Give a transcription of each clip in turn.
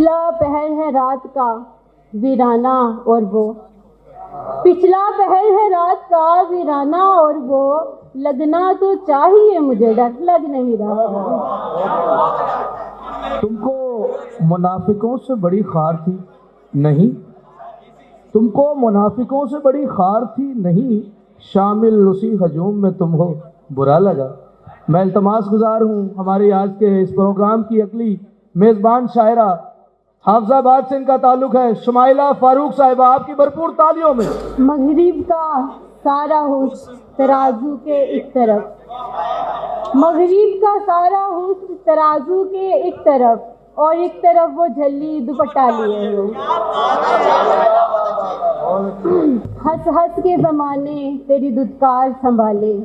पिछला पहर है रात का वीराना और वो, पिछला पहर है रात का वीराना और वो, लगना तो चाहिए मुझे डर लग नहीं रहा। तुमको मुनाफिकों से बड़ी खार थी नहीं, तुमको मुनाफिकों से बड़ी खार थी नहीं, शामिल उसी हजूम में तुम हो बुरा लगा। मैं इल्तमास गुजार हूँ हमारी आज के इस प्रोग्राम की अगली मेज़बान शायरा हाफजाबाद से इनका ताल्लुक है, शुमाइला फारूक साहिबा, आपकी भरपूर तालियों में। मगरिब का सारा हुस्न तराजू के एक तरफ, मगरिब का सारा हुस्न तराजू के एक तरफ, और एक तरफ वो झल्ली दुपट्टा लिए हो। हंस हंस के ज़माने तेरी दुदकार संभाले,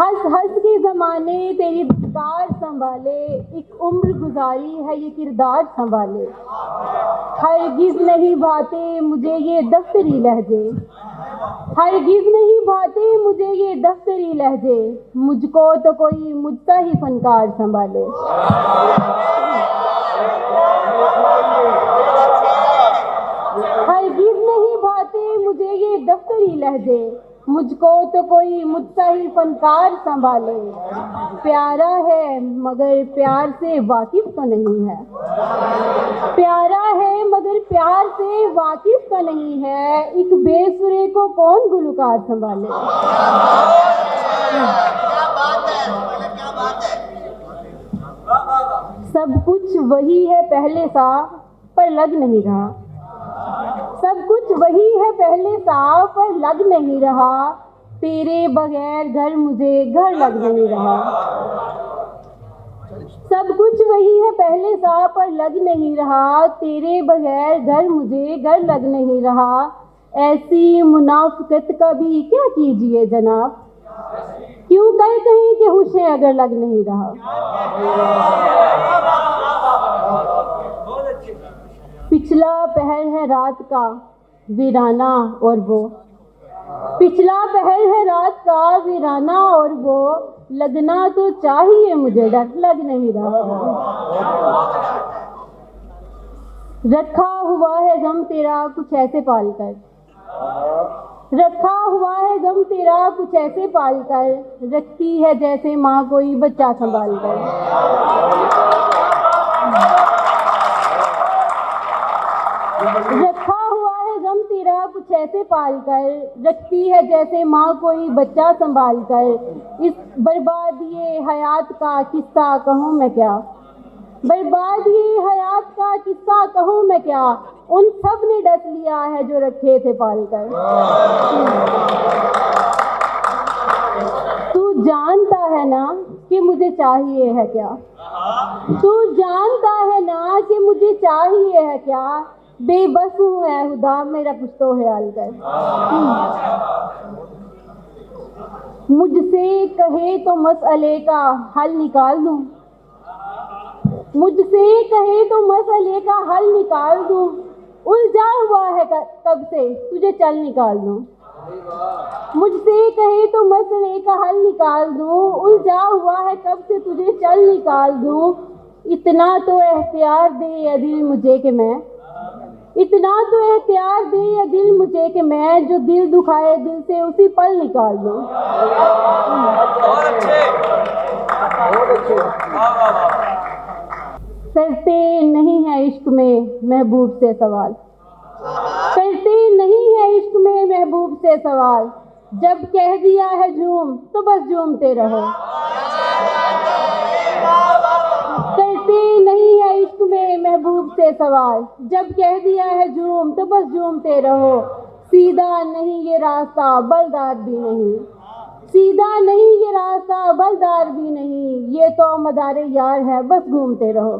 हंस हंस के ज़माने तेरी दुदकार संभाले, एक उम्र गुजारी है ये किरदार संभाले। हरगिज़ नहीं भाते मुझे ये दफ्तरी लहजे, हरगिज़ नहीं भाते मुझे ये दफ्तरी लहजे, मुझको तो कोई मुझसा ही फनकार संभाले। हरगिज़ नहीं भाते मुझे ये दफ्तरी लहजे, मुझको तो कोई मुझसा ही फनकार संभाले। प्यारा है मगर प्यार से वाकिफ तो नहीं है, प्यारा है मगर प्यार से वाकिफ तो नहीं है, एक बेसुरे को कौन गुलकार संभाले। सब कुछ वही है पहले सा पर लग नहीं रहा, सब कुछ वही है पहले सा पर लग नहीं रहा, तेरे बगैर घर मुझे घर लग नहीं रहा। सब कुछ वही है पहले सा पर लग नहीं रहा, तेरे बगैर घर मुझे घर लग नहीं रहा। ऐसी मुनाफिकत का भी क्या कीजिए जनाब, क्यों कर कहीं कि होश है अगर लग नहीं रहा। पिछला पहर है रात का वीराना और वो, पिछला पहर है रात का वीराना और वो, लगना तो चाहिए मुझे डर लग नहीं रहा। रखा हुआ है गम तेरा कुछ ऐसे पाल कर, रखा हुआ है गम तेरा कुछ ऐसे पाल कर, रखती है जैसे माँ कोई बच्चा संभाल कर। रखा हुआ है गम तेरा कुछ ऐसे पाल कर, रखती है जैसे माँ कोई बच्चा संभाल कर। इस बर्बाद ये हयात का किस्सा कहूँ मैं क्या, बर्बाद ये हयात का किस्सा कहूँ मैं क्या, उन सब ने डस लिया है जो रखे थे पाल कर। तू जानता है ना कि मुझे चाहिए है क्या, तू जानता है ना कि मुझे चाहिए है क्या, बेबस हूँ ऐ खुदा मेरा कुछ तो ख्याल कर। मुझसे कहे तो मसले का हल निकाल दूँ, मुझसे कहे तो मसले का हल निकाल दूँ, उलझा हुआ है कब से तुझे चल निकाल दूँ। मुझसे कहे तो मसले का हल निकाल दूँ, उलझा हुआ है कब से तुझे चल निकाल दूँ। इतना तो एहतियार दे या दिल मुझे कि मैं, इतना तो एहतियार दे या दिल मुझे कि मैं, जो दिल दुखाए दिल से उसी पल निकाल दूँ। करते नहीं है इश्क में महबूब से सवाल, करते नहीं है इश्क में महबूब से सवाल, जब कह दिया है झूम तो बस झूमते रहो। करते नहीं है इश्क में महबूब से सवाल, जब कह दिया है झूम तो बस झूमते रहो। सीधा नहीं ये रास्ता बलदार भी नहीं, सीधा नहीं ये रास्ता बलदार भी नहीं, ये तो मदारे यार है बस घूमते रहो।